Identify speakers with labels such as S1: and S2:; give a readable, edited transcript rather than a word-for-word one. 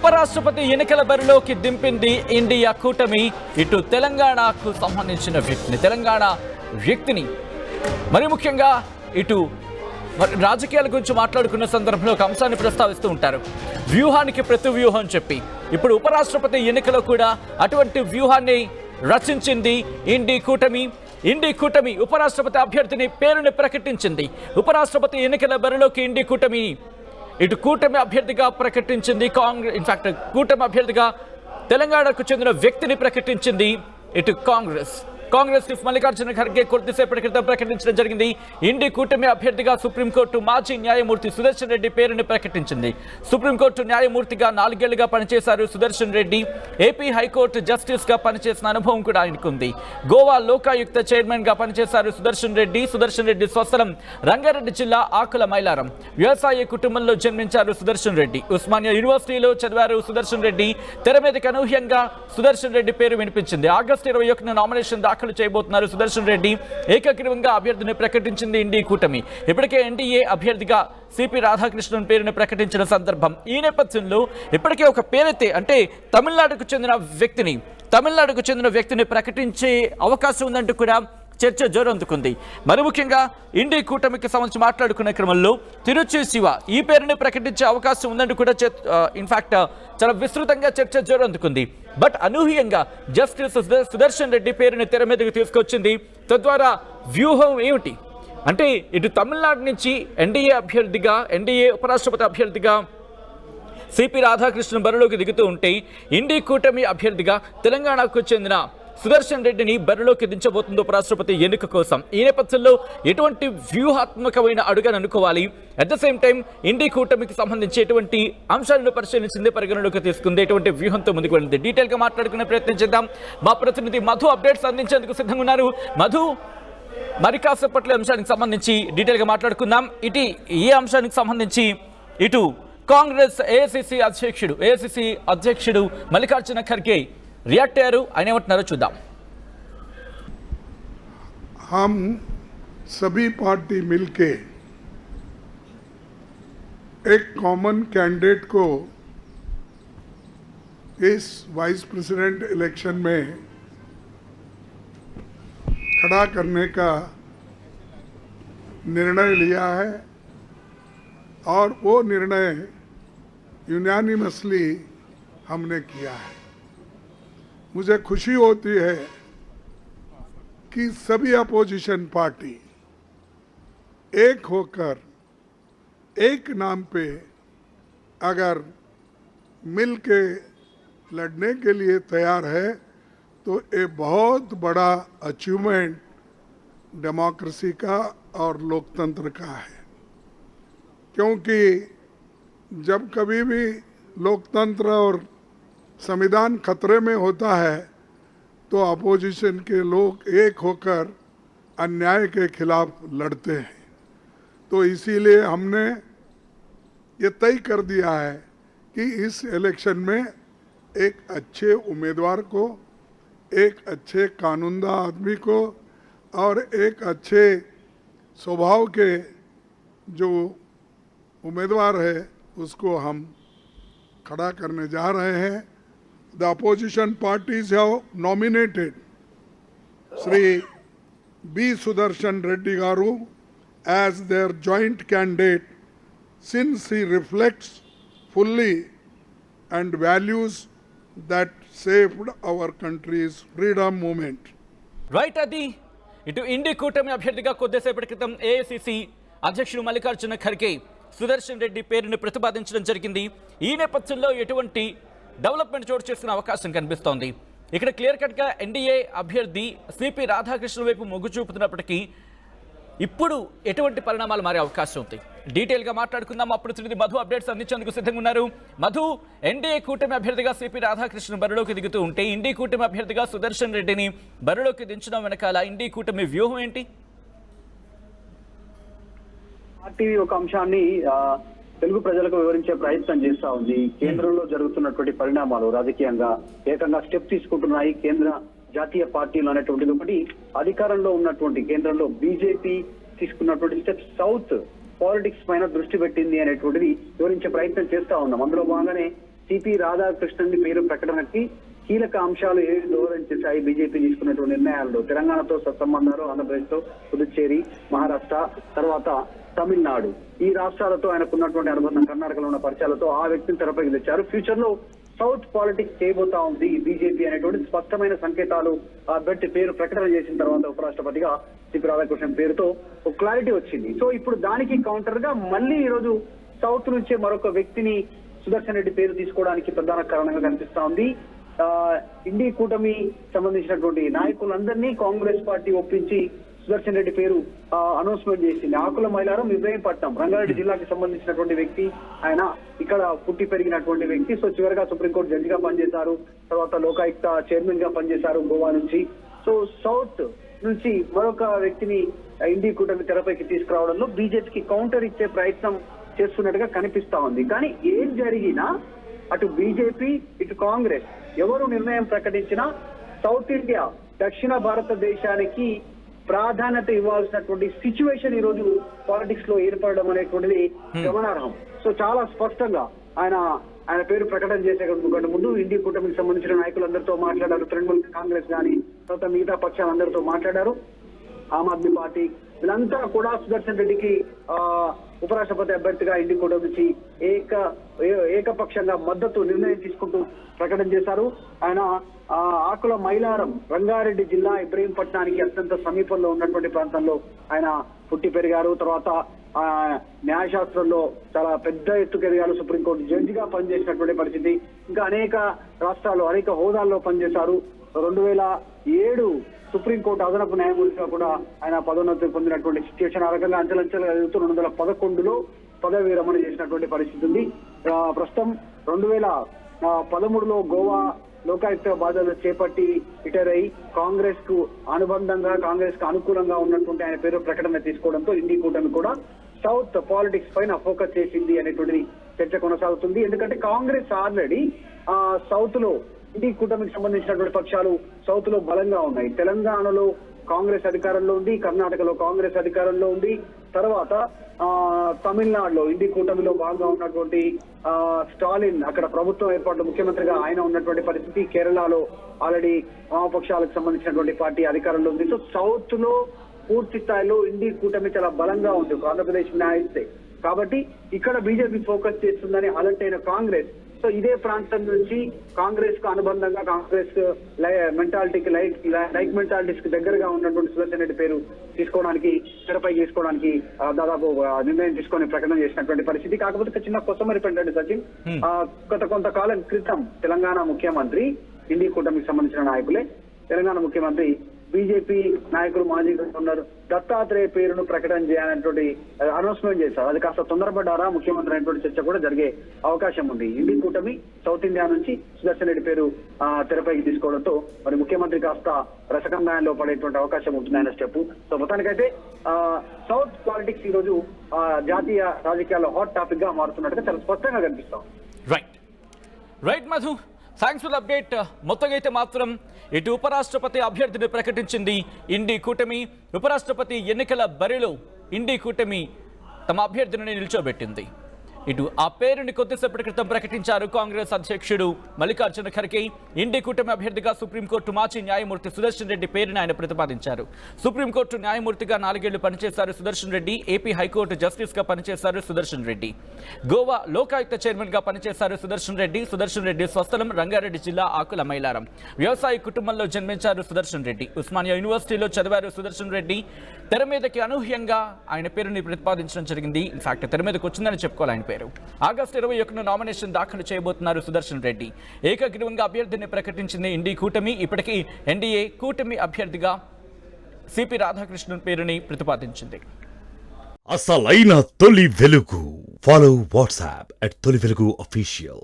S1: ఉపరాష్ట్రపతి ఎన్నికల బరిలోకి దింపింది ఇండియా కూటమి. ఇటు తెలంగాణకు సంబంధించిన తెలంగాణ వ్యక్తిని మరి ముఖ్యంగా ఇటు రాజకీయాల గురించి మాట్లాడుకున్న సందర్భంలో ఒక అంశాన్ని ప్రస్తావిస్తూ ఉంటారు. వ్యూహానికి ప్రతి వ్యూహం చెప్పి ఇప్పుడు ఉపరాష్ట్రపతి ఎన్నికలో కూడా అటువంటి వ్యూహాన్ని రచించింది ఇండి కూటమి ఉపరాష్ట్రపతి అభ్యర్థిని పేరుని ప్రకటించింది. ఉపరాష్ట్రపతి ఎన్నికల బరిలోకి ఇండి కూటమి ఇటు కూటమి అభ్యర్థిగా ప్రకటించింది. ఇన్ఫాక్ట్ కూటమి అభ్యర్థిగా తెలంగాణకు చెందిన వ్యక్తిని ప్రకటించింది ఇటు కాంగ్రెస్ చీఫ్ మల్లికార్జున ఖర్గే కొద్దిసేపటి క్రితం ప్రకటించడం జరిగింది. ఇండి కూటమి అభ్యర్థిగా సుప్రీంకోర్టు మాజీ న్యాయమూర్తి సుదర్శన్ రెడ్డి పేరుని ప్రకటించింది. సుప్రీంకోర్టు న్యాయమూర్తిగా 4 ఏళ్లుగా పనిచేశారు Sudarshan Reddy. AP high court justice గా పనిచేసిన అనుభవం కూడా ఆయనకుంది. గోవా లోకాయుక్త చైర్మన్ గా పనిచేశారు సుదర్శన్ రెడ్డి స్వస్థలం రంగారెడ్డి జిల్లా ఆకుల మైలారం. వ్యవసాయ కుటుంబంలో జన్మించారు సుదర్శన్ రెడ్డి. ఉస్మానియా యూనివర్సిటీలో చదివారు సుదర్శన్ రెడ్డి. తెర మీదకి అనూహ్యంగా సుదర్శన్ రెడ్డి పేరు వినిపించింది. ఆగస్టు 21న నామినేషన్ దాఖలు చేయబోతున్నారు సుదర్శన్ రెడ్డి. ఏకగ్రీవంగా అభ్యర్థిని ప్రకటించింది ఇండి కూటమి. ఇప్పటికే ఎన్డీఏ అభ్యర్థిగా సిపి రాధాకృష్ణన్ పేరును ప్రకటించిన సందర్భం. ఈ నేపథ్యంలో ఇప్పటికే ఒక పేరైతే అంటే తమిళనాడుకు చెందిన వ్యక్తిని ప్రకటించే అవకాశం ఉందంటూ కూడా చర్చ జోరందుకుంది. మరి ముఖ్యంగా ఇండి కూటమికి సంబంధించి మాట్లాడుకునే క్రమంలో తిరుచి శివ ఈ పేరుని ప్రకటించే అవకాశం ఉందంటూ కూడా ఇన్ఫాక్ట్ చాలా విస్తృతంగా చర్చ జోరందుకుంది. బట్ అనూహ్యంగా జస్టిస్ సుదర్శన్ రెడ్డి పేరుని తెర మీదకి తీసుకొచ్చింది. తద్వారా వ్యూహం ఏమిటి అంటే ఇటు తమిళనాడు నుంచి ఎన్డీఏ ఉపరాష్ట్రపతి అభ్యర్థిగా సిపి రాధాకృష్ణన్ బరిలోకి దిగుతూ ఉంటే ఇండి కూటమి అభ్యర్థిగా తెలంగాణకు చెందిన సుదర్శన్ రెడ్డిని బరిలోకి దించబోతుంది ఉపరాష్ట్రపతి ఎన్నిక కోసం. ఈ నేపథ్యంలో ఎటువంటి వ్యూహాత్మకమైన అడుగని అనుకోవాలి. అట్ ద సేమ్ టైం ఇండి కూటమికి సంబంధించి ఎటువంటి అంశాలను పరిశీలించింది, పరిగణలోకి తీసుకుంది, ఎటువంటి వ్యూహంతో ముందుకు వెళ్ళింది, డీటెయిల్ గా మాట్లాడుకునే ప్రయత్నం చేద్దాం. మా ప్రతినిధి మధు అప్డేట్స్ అందించేందుకు సిద్ధంగా ఉన్నారు. మధు, మరి కాసేపట్లో అంశానికి సంబంధించి డీటెయిల్ గా మాట్లాడుకుందాం. ఈ అంశానికి సంబంధించి ఇటు కాంగ్రెస్ ఏఐసిసి అధ్యక్షుడు మల్లికార్జున ఖర్గే रिएक्ट अय्यारू ఆయన ఏమంటున్నారో చూద్దాం.
S2: हम सभी पार्टी मिलके एक कॉमन कैंडिडेट को इस वाइस प्रेसिडेंट इलेक्शन में खड़ा करने का निर्णय लिया है और वो निर्णय यूनानिमसली हमने किया है. मुझे खुशी होती है कि सभी अपोजिशन पार्टी एक होकर एक नाम पे अगर मिल के लड़ने के लिए तैयार है तो ये बहुत बड़ा अचीवमेंट डेमोक्रेसी का और लोकतंत्र का है. क्योंकि जब कभी भी लोकतंत्र और संविधान खतरे में होता है तो अपोजिशन के लोग एक होकर अन्याय के खिलाफ लड़ते हैं. तो इसीलिए हमने ये तय कर दिया है कि इस इलेक्शन में एक अच्छे उम्मीदवार को, एक अच्छे कानूनदा आदमी को और एक अच्छे स्वभाव के जो उम्मीदवार है उसको हम खड़ा करने जा रहे हैं. The opposition parties have nominated Sri B. Sudarshan Reddy Garu as their joint candidate since he reflects fully and values that saved our country's freedom movement.
S1: Right అది ఇటు ఇండి కూటమి అభ్యర్థిగా కొద్దిసేపటి క్రితం ఏఐసిసి అధ్యక్షుడు మల్లికార్జున ఖర్గే సుదర్శన్ రెడ్డి పేరును ప్రతిపాదించడం జరిగింది. ఈ నేపథ్యంలో ఎటువంటి డెవలప్మెంట్ చోటు చేసుకునే అవకాశం కనిపిస్తోంది. ఇక్కడ క్లియర్ కట్గా ఎన్డీఏ అభ్యర్థి సిపి రాధాకృష్ణన్ వైపు మొగ్గు చూపుతున్నప్పటికీ ఇప్పుడు ఎటువంటి పరిణామాలు మారే అవకాశం ఉంది. డీటెయిల్గా మాట్లాడుకుందాం. అప్పుడు ప్రతినిధి మధు అప్డేట్స్ అందించేందుకు సిద్ధంగా ఉన్నారు. మధు, ఎన్డీఏ కూటమి అభ్యర్థిగా సిపి రాధాకృష్ణన్ బరిలోకి దిగుతూ ఉంటే ఇండి కూటమి అభ్యర్థిగా సుదర్శన్ రెడ్డిని బరిలోకి దించడం వెనకాల ఇండి కూటమి వ్యూహం ఏంటి?
S3: పార్టీ ఒక అంశాన్ని తెలుగు ప్రజలకు వివరించే ప్రయత్నం చేస్తా ఉంది. కేంద్రంలో జరుగుతున్నటువంటి పరిణామాలు రాజకీయంగా ఏకంగా స్టెప్ తీసుకుంటున్నాయి కేంద్ర జాతీయ పార్టీలు అనేటువంటిది ఒకటి. అధికారంలో ఉన్నటువంటి కేంద్రంలో బీజేపీ తీసుకున్నటువంటి స్టెప్ సౌత్ పాలిటిక్స్ పైన దృష్టి పెట్టింది అనేటువంటిది వివరించే ప్రయత్నం చేస్తా ఉన్నాం. అందులో భాగంగానే సిపి రాధాకృష్ణన్ పేరు ప్రకటనకి కీలక అంశాలు ఏవి దోహదం చేశాయి బీజేపీ తీసుకున్నటువంటి నిర్ణయాల్లో? తెలంగాణతో సత్సంబంధాలు, ఆంధ్రప్రదేశ్తో పుదుచ్చేరి, మహారాష్ట్ర, తర్వాత తమిళనాడు, ఈ రాష్ట్రాలతో ఆయనకున్నటువంటి అనుబంధం, కర్ణాటకలో ఉన్న పరిచయాలతో ఆ వ్యక్తిని తెరపైకి తెచ్చారు. ఫ్యూచర్ లో సౌత్ పాలిటిక్స్ చేయబోతా ఉంది బీజేపీ అనేటువంటి స్పష్టమైన సంకేతాలు బట్టి పేరు ప్రకటన చేసిన తర్వాత ఉపరాష్ట్రపతిగా సిపి రాధాకృష్ణన్ పేరుతో ఒక క్లారిటీ వచ్చింది. సో ఇప్పుడు దానికి కౌంటర్ గా మళ్ళీ ఈ రోజు సౌత్ నుంచే మరొక వ్యక్తిని సుదర్శన్ రెడ్డి పేరు తీసుకోవడానికి ప్రధాన కారణంగా కనిపిస్తా ఉంది. ఇండి కూటమి సంబంధించినటువంటి నాయకులందరినీ కాంగ్రెస్ పార్టీ ఒప్పించి సుదర్శన్ రెడ్డి పేరు అనౌన్స్మెంట్ చేసింది. ఆకుల మైలారం, ఇబ్రహీంపట్నం, రంగారెడ్డి జిల్లాకి సంబంధించినటువంటి వ్యక్తి, ఆయన ఇక్కడ పుట్టి పెరిగినటువంటి వ్యక్తి. సో చివరిగా సుప్రీంకోర్టు జడ్జిగా పనిచేశారు, తర్వాత లోకాయుక్త చైర్మన్ గా పనిచేశారు గోవా నుంచి. సో సౌత్ నుంచి మరొక వ్యక్తిని ఇండి కూటమి తెరపైకి తీసుకురావడంలో బీజేపీకి కౌంటర్ ఇచ్చే ప్రయత్నం చేస్తున్నట్టుగా కనిపిస్తా ఉంది. కానీ ఏం జరిగినా అటు బీజేపీ ఇటు కాంగ్రెస్ ఎవరు నిర్ణయం ప్రకటించినా సౌత్ ఇండియా, దక్షిణ భారతదేశానికి ప్రాధాన్యత ఇవ్వాల్సినటువంటి సిచ్యువేషన్ ఈ రోజు పాలిటిక్స్ లో ఏర్పడడం అనేటువంటిది గమనార్హం. సో చాలా స్పష్టంగా ఆయన పేరు ప్రకటన చేసే ముందు ఇండి కూటమికి సంబంధించిన నాయకులందరితో మాట్లాడారు. తృణమూల్ కాంగ్రెస్ గాని, తర్వాత మిగతా పక్షాలందరితో మాట్లాడారు. ఆమ్ ఆద్మీ పార్టీ వీళ్ళంతా కూడా సుదర్శన్ రెడ్డికి ఉపరాష్ట్రపతి అభ్యర్థిగా ఇండి కూటమి నుంచి ఏకపక్షంగా మద్దతు నిర్ణయం తీసుకుంటూ ప్రకటన చేశారు. ఆయన ఆకుల మైలారం, రంగారెడ్డి జిల్లా ఇబ్రహీంపట్నానికి అత్యంత సమీపంలో ఉన్నటువంటి ప్రాంతంలో ఆయన పుట్టి పెరిగారు. తర్వాత న్యాయశాస్త్రంలో చాలా పెద్ద ఎత్తుకు ఎదిగారు. సుప్రీంకోర్టు జడ్జిగా పనిచేసినటువంటి పరిస్థితి, ఇంకా అనేక రాష్ట్రాల్లో అనేక హోదాల్లో పనిచేశారు. 2007 సుప్రీంకోర్టు అదనపు న్యాయమూర్తిగా కూడా ఆయన పదోన్నతి పొందినటువంటి సిచ్యువేషన్. ఆ రకంగా అంచెలంచెలుగా ఎదుగుతూ 2011లో పదవి విరమణ చేసినటువంటి పరిస్థితి ఉంది. ప్రస్తుతం 2013లో గోవా లోకాయుక్త బాధ్యతలు చేపట్టి రిటైర్ అయి కాంగ్రెస్ కు అనుబంధంగా, కాంగ్రెస్ కు అనుకూలంగా ఉన్నటువంటి ఆయన పేరు ప్రకటన తీసుకోవడంతో ఇండి కూటమి కూడా సౌత్ పాలిటిక్స్ పైన ఫోకస్ చేసింది అనేటువంటి చర్చ కొనసాగుతుంది. ఎందుకంటే కాంగ్రెస్ ఆల్రెడీ సౌత్ లో ఇండి కూటమికి సంబంధించినటువంటి పక్షాలు సౌత్ లో బలంగా ఉన్నాయి. తెలంగాణలో కాంగ్రెస్ అధికారంలో ఉంది, కర్ణాటకలో కాంగ్రెస్ అధికారంలో ఉంది, తర్వాత తమిళనాడులో ఇండి కూటమిలో భాగంగా ఉన్నటువంటి స్టాలిన్ అక్కడ ప్రభుత్వం ఏర్పాటు ముఖ్యమంత్రిగా ఆయన ఉన్నటువంటి పరిస్థితి. కేరళలో ఆల్రెడీ వామపక్షాలకు సంబంధించినటువంటి పార్టీ అధికారంలో ఉంది. సో సౌత్ లో పూర్తి స్థాయిలో ఇండి కూటమి చాలా బలంగా ఉంది ఆంధ్రప్రదేశ్ న్యాయిస్తే. కాబట్టి ఇక్కడ బీజేపీ ఫోకస్ చేస్తుందని అలర్ట్ అయిన కాంగ్రెస్, సో ఇదే ప్రాంతం నుంచి కాంగ్రెస్ కు అనుబంధంగా, కాంగ్రెస్ మెంటాలిటీకి లైక్ మెంటాలిటీస్ కి దగ్గరగా ఉన్నటువంటి సుదర్శన్ రెడ్డి పేరు తీసుకోవడానికి, తెరపై తీసుకోవడానికి దాదాపు నిర్ణయం తీసుకొని ప్రకటన చేసినటువంటి పరిస్థితి. కాకపోతే చిన్న కొసమరి పెట్టండి సచిన్, కొంతకాలం క్రితం తెలంగాణ ముఖ్యమంత్రి, ఇండి కూటమికి సంబంధించిన నాయకులే, తెలంగాణ ముఖ్యమంత్రి బీజేపీ నాయకులు మాజీ గవర్నర్ దత్తాత్రేయ పేరును ప్రకటన చేయాలనేటువంటి అనౌన్స్మెంట్ చేశారు. అది కాస్త తొందరపడ్డారా ముఖ్యమంత్రి అనేటువంటి చర్చ కూడా జరిగే అవకాశం ఉంది. ఇండి కూటమి సౌత్ ఇండియా నుంచి సుదర్శన్ రెడ్డి పేరు తెరపైకి తీసుకోవడంతో మరి ముఖ్యమంత్రి కాస్త రసకందాయంలో పడేటువంటి అవకాశం ఉంటుందన్న స్టెప్. సో మొత్తానికైతే సౌత్ పాలిటిక్స్ ఈ రోజు జాతీయ రాజకీయాల్లో హాట్ టాపిక్ గా మారుతున్నట్టుగా చాలా స్పష్టంగా కనిపిస్తాం.
S1: Right Madhu, thanks for update. మొత్తంగా అయితే మాత్రం ఇటు ఉపరాష్ట్రపతి అభ్యర్థిని ప్రకటించింది ఇండి కూటమి. ఉపరాష్ట్రపతి ఎన్నికల బరిలో ఇండి కూటమి తమ అభ్యర్థిని నిల్చోబెట్టింది. ఇటు ఆ పేరుని కొద్దిసేపటి క్రితం ప్రకటించారు కాంగ్రెస్ అధ్యక్షుడు మల్లికార్జున ఖర్గే. ఇండి కూటమి అభ్యర్థిగా సుప్రీంకోర్టు మాజీ న్యాయమూర్తి సుదర్శన్ రెడ్డి పేరును ఆయన ప్రతిపాదించారు. సుప్రీంకోర్టు న్యాయమూర్తిగా 4 ఏళ్లు పనిచేశారు Sudarshan Reddy. AP high court justice గా పనిచేశారు సుదర్శన్ రెడ్డి. గోవా లోకాయుక్త చైర్మన్ గా పనిచేశారు సుదర్శన్ రెడ్డి. సుదర్శన్ రెడ్డి స్వస్థలం రంగారెడ్డి జిల్లా ఆకుల మైలారం. వ్యవసాయ కుటుంబంలో జన్మించారు సుదర్శన్ రెడ్డి. ఉస్మానియా యూనివర్సిటీలో చదివారు సుదర్శన్ రెడ్డి. తెర మీదకి అనూహ్యంగా ఆయన పేరుని ప్రతిపాదించడం జరిగింది. ఇన్ఫాక్ట్ తెర మీదకి వచ్చిందని చెప్పుకోవాలి ఆయన పేరు. ఆగస్టు 21న నామినేషన్ దాఖలు చేయబోతున్నారు సుదర్శన్ రెడ్డి. ఏకగ్రీవంగా అభ్యర్థిని ప్రకటించింది ఇండి కూటమి. ఇప్పటికీ ఎన్డీఏ కూటమి అభ్యర్థిగా సిపి రాధాకృష్ణన్ పేరుని ప్రతిపాదించింది.
S4: అసలైన తొలి వెలుగు. ఫాలో వాట్సాప్ @తొలి వెలుగు official.